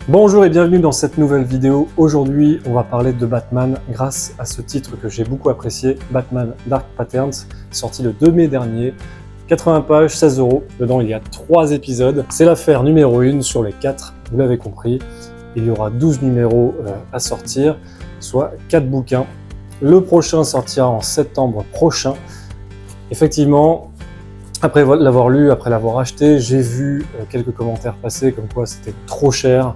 Bonjour et bienvenue dans cette nouvelle vidéo. Aujourd'hui, on va parler de Batman grâce à ce titre que j'ai beaucoup apprécié, Batman Dark Patterns, sorti le 2 mai dernier. 80 pages, 16 €. Dedans, il y a 3 épisodes. C'est l'affaire numéro 1 sur les 4, vous l'avez compris. Il y aura 12 numéros à sortir, soit 4 bouquins. Le prochain sortira en septembre prochain. Effectivement, après l'avoir lu, après l'avoir acheté, j'ai vu quelques commentaires passer comme quoi c'était trop cher,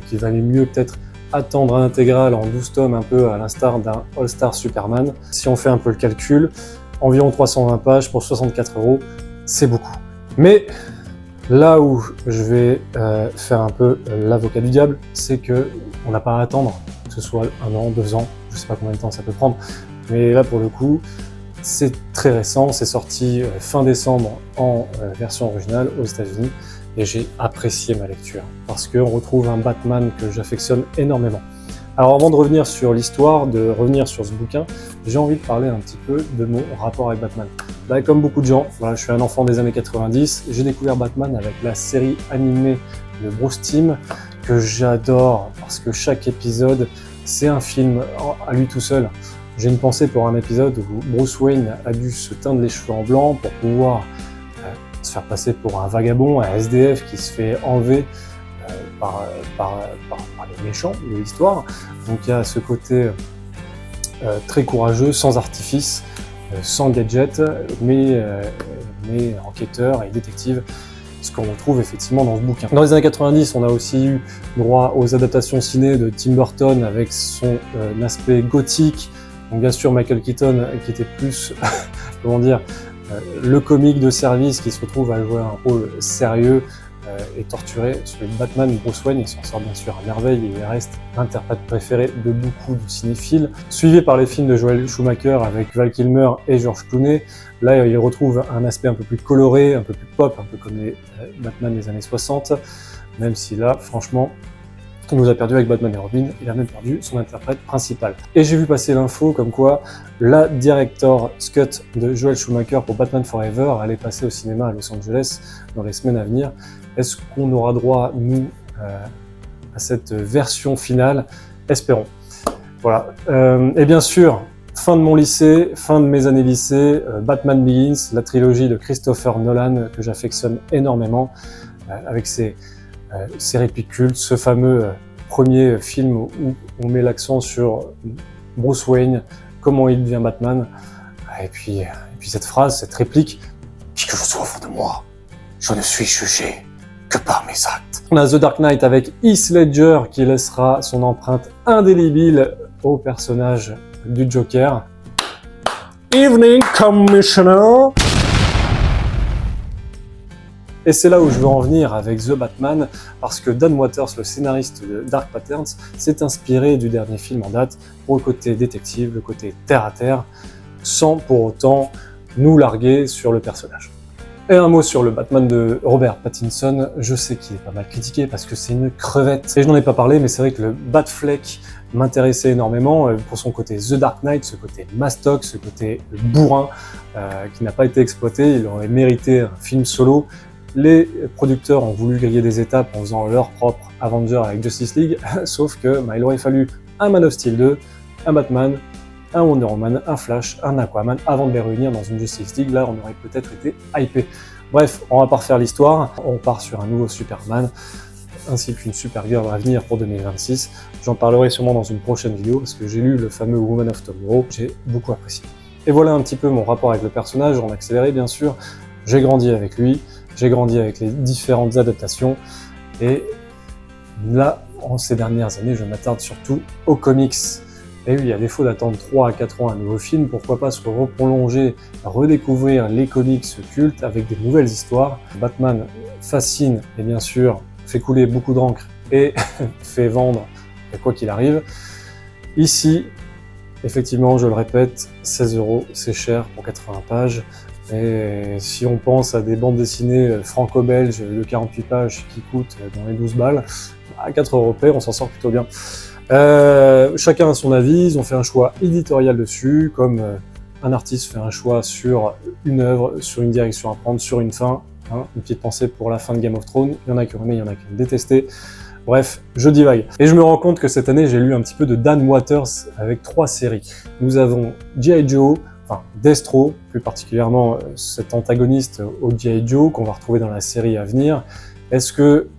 qu'il valait mieux peut-être attendre un intégral en 12 tomes, un peu à l'instar d'un All-Star Superman. Si on fait un peu le calcul, environ 320 pages pour 64 €, c'est beaucoup. Mais là où je vais faire un peu l'avocat du diable, c'est que on n'a pas à attendre, que ce soit 1 an, 2 ans, je ne sais pas combien de temps ça peut prendre, mais là pour le coup, c'est très récent, c'est sorti fin décembre en version originale aux États-Unis et j'ai apprécié ma lecture parce qu'on retrouve un Batman que j'affectionne énormément. Alors avant de revenir sur l'histoire, de revenir sur ce bouquin, j'ai envie de parler un petit peu de mon rapport avec Batman. Là, comme beaucoup de gens, voilà, je suis un enfant des années 90, j'ai découvert Batman avec la série animée de Bruce Timm que j'adore parce que chaque épisode, c'est un film à lui tout seul. J'ai une pensée pour un épisode où Bruce Wayne a dû se teindre les cheveux en blanc pour pouvoir se faire passer pour un vagabond, un SDF qui se fait enlever par les méchants de l'histoire. Donc il y a ce côté très courageux, sans artifice, sans gadget, mais enquêteur et détective, ce qu'on retrouve effectivement dans ce bouquin. Dans les années 90, on a aussi eu droit aux adaptations ciné de Tim Burton avec son aspect gothique. Donc bien sûr Michael Keaton qui était plus, comment dire, le comique de service qui se retrouve à jouer un rôle sérieux et torturé. Celui de Batman, Bruce Wayne, il s'en sort bien sûr à merveille et il reste l'interprète préféré de beaucoup de cinéphiles. Suivi par les films de Joel Schumacher avec Val Kilmer et George Clooney, là il retrouve un aspect un peu plus coloré, un peu plus pop, un peu comme les Batman des années 60, même si là, franchement, il nous a perdu avec Batman et Robin, il a même perdu son interprète principal. Et j'ai vu passer l'info comme quoi la director cut de Joel Schumacher pour Batman Forever allait passer au cinéma à Los Angeles dans les semaines à venir. Est-ce qu'on aura droit, nous, à cette version finale? Espérons. Voilà. Et bien sûr, fin de mon lycée, fin de mes années lycée, Batman Begins, la trilogie de Christopher Nolan que j'affectionne énormément, avec ses répliques cultes, ce fameux premier film où on met l'accent sur Bruce Wayne, comment il devient Batman, et puis cette phrase, cette réplique, qui que je sois au fond de moi, je ne suis jugé que par mes actes. On a The Dark Knight avec Heath Ledger qui laissera son empreinte indélébile au personnage du Joker. Evening, Commissioner! Et c'est là où je veux en venir avec The Batman, parce que Dan Watters, le scénariste de Dark Patterns, s'est inspiré du dernier film en date pour le côté détective, le côté terre-à-terre, sans pour autant nous larguer sur le personnage. Et un mot sur le Batman de Robert Pattinson, je sais qu'il est pas mal critiqué parce que c'est une crevette. Et je n'en ai pas parlé, mais c'est vrai que le Batfleck m'intéressait énormément pour son côté The Dark Knight, ce côté mastoc, ce côté bourrin qui n'a pas été exploité. Il aurait mérité un film solo. Les producteurs ont voulu griller des étapes en faisant leur propre Avenger avec Justice League, sauf que il aurait fallu un Man of Steel 2, un Batman, un Wonder Woman, un Flash, un Aquaman, avant de les réunir dans une Justice League. Là, on aurait peut-être été hypé. Bref, on va pas refaire l'histoire, on part sur un nouveau Superman, ainsi qu'une Supergirl à venir pour 2026. J'en parlerai sûrement dans une prochaine vidéo, parce que j'ai lu le fameux Woman of Tomorrow, j'ai beaucoup apprécié. Et voilà un petit peu mon rapport avec le personnage, en accéléré bien sûr. J'ai grandi avec lui, j'ai grandi avec les différentes adaptations, et là, en ces dernières années, je m'attarde surtout aux comics. Et oui, à défaut d'attendre 3 à 4 ans un nouveau film, pourquoi pas se prolonger, redécouvrir les comics cultes avec des nouvelles histoires. Batman fascine et bien sûr fait couler beaucoup d'encre et fait vendre quoi qu'il arrive. Ici, effectivement, je le répète, 16 €, c'est cher pour 80 pages. Et si on pense à des bandes dessinées franco-belges de 48 pages qui coûtent dans les 12 balles, à 4 € près, on s'en sort plutôt bien. Chacun a son avis, ils ont fait un choix éditorial dessus, comme un artiste fait un choix sur une œuvre, sur une direction à prendre, sur une fin. Hein, une petite pensée pour la fin de Game of Thrones, il y en a qui ont aimé, il y en a qui ont détesté. Bref, je divague. Et je me rends compte que cette année, j'ai lu un petit peu de Dan Watters avec 3 séries. Nous avons G.I. Joe, enfin Destro, plus particulièrement cet antagoniste au G.I. Joe qu'on va retrouver dans la série à venir. Est-ce que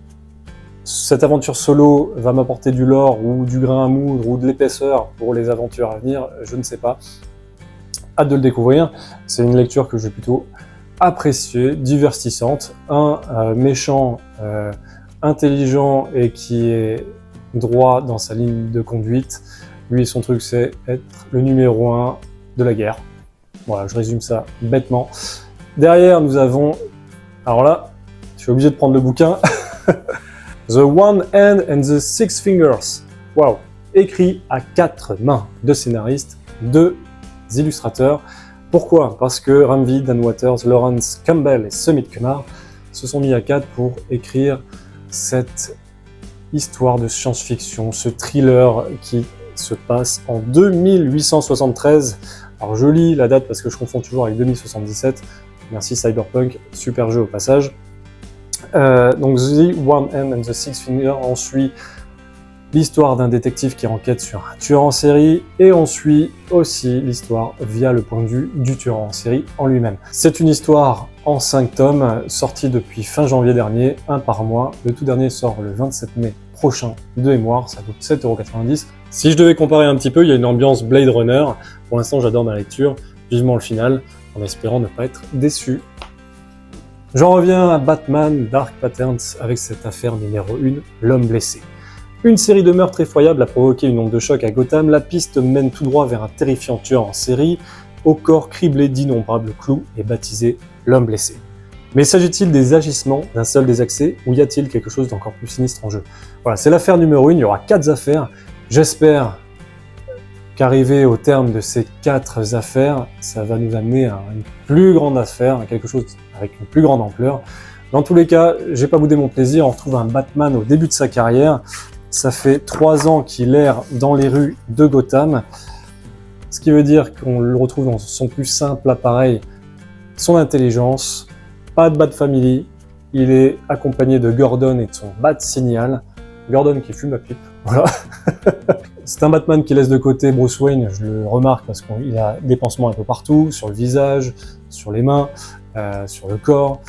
cette aventure solo va m'apporter du lore ou du grain à moudre ou de l'épaisseur pour les aventures à venir? Je ne sais pas. Hâte de le découvrir. C'est une lecture que j'ai plutôt appréciée, divertissante. Un méchant intelligent et qui est droit dans sa ligne de conduite. Lui, son truc, c'est être le numéro 1 de la guerre. Voilà, je résume ça bêtement. Derrière, nous avons... Alors là, je suis obligé de prendre le bouquin. The One Hand and the Six Fingers. Waouh! Écrit à 4 mains de scénaristes, 2 illustrateurs. Pourquoi? Parce que Ramvi, Dan Watters, Lawrence Campbell et Sumit Kumar se sont mis à 4 pour écrire cette histoire de science-fiction, ce thriller qui se passe en 2873. Alors je lis la date parce que je confonds toujours avec 2077. Merci Cyberpunk, super jeu au passage. Donc The One Hand and the Six Fingers, on suit l'histoire d'un détective qui enquête sur un tueur en série et on suit aussi l'histoire via le point de vue du tueur en série en lui-même. C'est une histoire en 5 tomes, sortie depuis fin janvier dernier, un par mois. Le tout dernier sort le 27 mai prochain de mémoire, ça coûte 7,90 €. Si je devais comparer un petit peu, il y a une ambiance Blade Runner. Pour l'instant, j'adore ma lecture, vivement le final, en espérant ne pas être déçu. J'en reviens à Batman Dark Patterns avec cette affaire numéro 1, l'homme blessé. Une série de meurtres effroyables a provoqué une onde de choc à Gotham. La piste mène tout droit vers un terrifiant tueur en série, au corps criblé d'innombrables clous et baptisé l'homme blessé. Mais s'agit-il des agissements d'un seul des accès ou y a-t-il quelque chose d'encore plus sinistre en jeu? Voilà, c'est l'affaire numéro 1, il y aura 4 affaires. J'espère qu'arriver au terme de ces 4 affaires, ça va nous amener à une plus grande affaire, à quelque chose avec une plus grande ampleur. Dans tous les cas, j'ai pas boudé mon plaisir, on retrouve un Batman au début de sa carrière. Ça fait 3 ans qu'il erre dans les rues de Gotham, ce qui veut dire qu'on le retrouve dans son plus simple appareil, son intelligence, pas de Bat Family, il est accompagné de Gordon et de son Bat Signal, Gordon qui fume la pipe, voilà. C'est un Batman qui laisse de côté Bruce Wayne, je le remarque parce qu'il a des pansements un peu partout, sur le visage, sur les mains, sur le corps.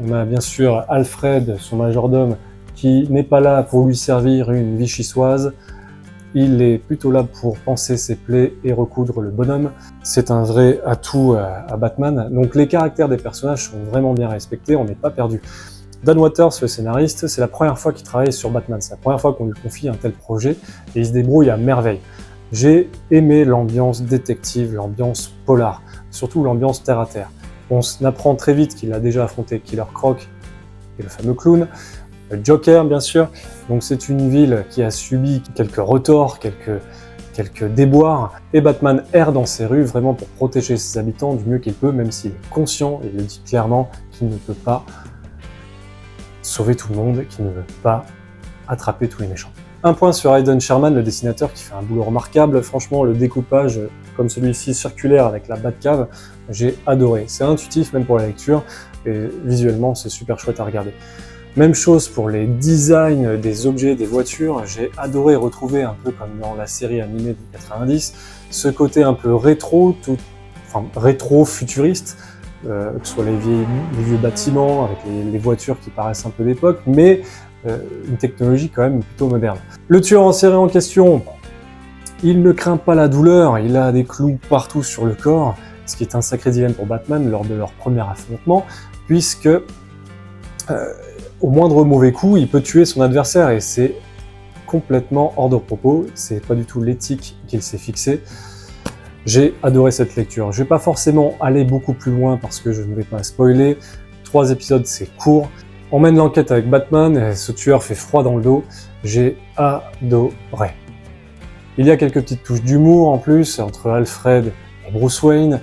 On a bien sûr Alfred, son majordome, qui n'est pas là pour lui servir une vichysoise. Il est plutôt là pour panser ses plaies et recoudre le bonhomme. C'est un vrai atout à Batman. Donc les caractères des personnages sont vraiment bien respectés, on n'est pas perdu. Dan Watters, le scénariste, c'est la première fois qu'il travaille sur Batman. C'est la première fois qu'on lui confie un tel projet et il se débrouille à merveille. J'ai aimé l'ambiance détective, l'ambiance polar, surtout l'ambiance terre à terre. On apprend très vite qu'il a déjà affronté Killer Croc et le fameux clown, le Joker bien sûr. Donc c'est une ville qui a subi quelques retors, quelques déboires, et Batman erre dans ses rues vraiment pour protéger ses habitants du mieux qu'il peut, même s'il est conscient, et il le dit clairement, qu'il ne peut pas sauver tout le monde, qu'il ne veut pas attraper tous les méchants. Un point sur Aidan Sherman, le dessinateur, qui fait un boulot remarquable. Franchement, le découpage, comme celui-ci circulaire avec la Batcave, j'ai adoré. C'est intuitif même pour la lecture, et visuellement, c'est super chouette à regarder. Même chose pour les designs des objets, des voitures. J'ai adoré retrouver, un peu comme dans la série animée de 90, ce côté un peu rétro, rétro-futuriste, que ce soit les vieux bâtiments, avec les voitures qui paraissent un peu d'époque, mais une technologie quand même plutôt moderne. Le tueur en série en question, il ne craint pas la douleur, il a des clous partout sur le corps, ce qui est un sacré dilemme pour Batman lors de leur premier affrontement, puisque au moindre mauvais coup, il peut tuer son adversaire, et c'est complètement hors de propos, c'est pas du tout l'éthique qu'il s'est fixée. J'ai adoré cette lecture. Je vais pas forcément aller beaucoup plus loin parce que je ne vais pas spoiler. 3 épisodes, c'est court. On mène l'enquête avec Batman et ce tueur fait froid dans le dos. J'ai adoré. Il y a quelques petites touches d'humour en plus entre Alfred et Bruce Wayne.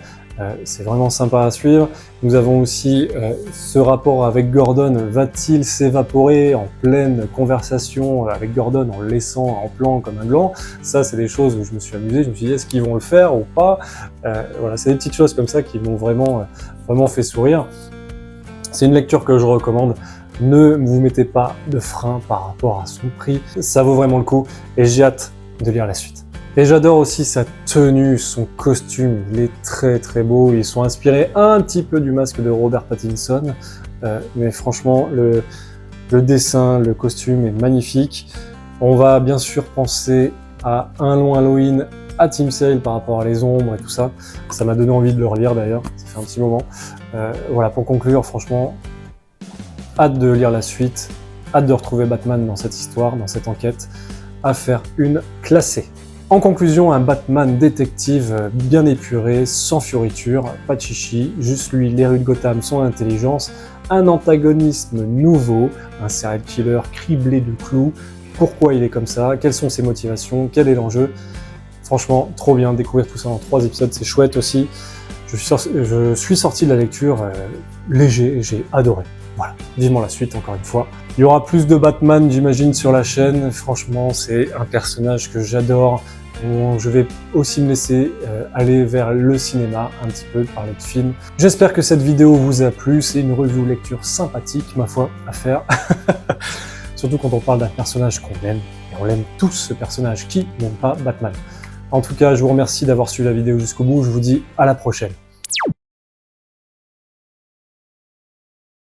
C'est vraiment sympa à suivre. Nous avons aussi ce rapport avec Gordon. Va-t-il s'évaporer en pleine conversation avec Gordon en le laissant en plan comme un gland? Ça, c'est des choses où je me suis amusé. Je me suis dit, est-ce qu'ils vont le faire ou pas? Voilà, c'est des petites choses comme ça qui m'ont vraiment fait sourire. C'est une lecture que je recommande. Ne vous mettez pas de frein par rapport à son prix, ça vaut vraiment le coup et j'ai hâte de lire la suite. Et j'adore aussi sa tenue, son costume, il est très très beau, ils sont inspirés un petit peu du masque de Robert Pattinson, mais franchement le dessin, le costume est magnifique. On va bien sûr penser à un long Halloween à Team Sale par rapport à les ombres et tout ça. Ça m'a donné envie de le relire d'ailleurs, ça fait un petit moment. Voilà, pour conclure, franchement, hâte de lire la suite, hâte de retrouver Batman dans cette histoire, dans cette enquête, à faire une classée. En conclusion, un Batman détective bien épuré, sans fioriture, pas de chichi, juste lui, les rues de Gotham, son intelligence, un antagonisme nouveau, un serial killer criblé de clous, pourquoi il est comme ça, quelles sont ses motivations, quel est l'enjeu. Franchement, trop bien, découvrir tout ça en 3 épisodes, c'est chouette aussi. Je suis sorti de la lecture léger et j'ai adoré. Voilà, vivement la suite encore une fois. Il y aura plus de Batman, j'imagine, sur la chaîne. Franchement, c'est un personnage que j'adore. Je vais aussi me laisser aller vers le cinéma, un petit peu, parler de films. J'espère que cette vidéo vous a plu. C'est une review lecture sympathique, ma foi, à faire. Surtout quand on parle d'un personnage qu'on aime. Et on l'aime tous, ce personnage. Qui n'aime pas Batman? En tout cas, je vous remercie d'avoir suivi la vidéo jusqu'au bout. Je vous dis à la prochaine.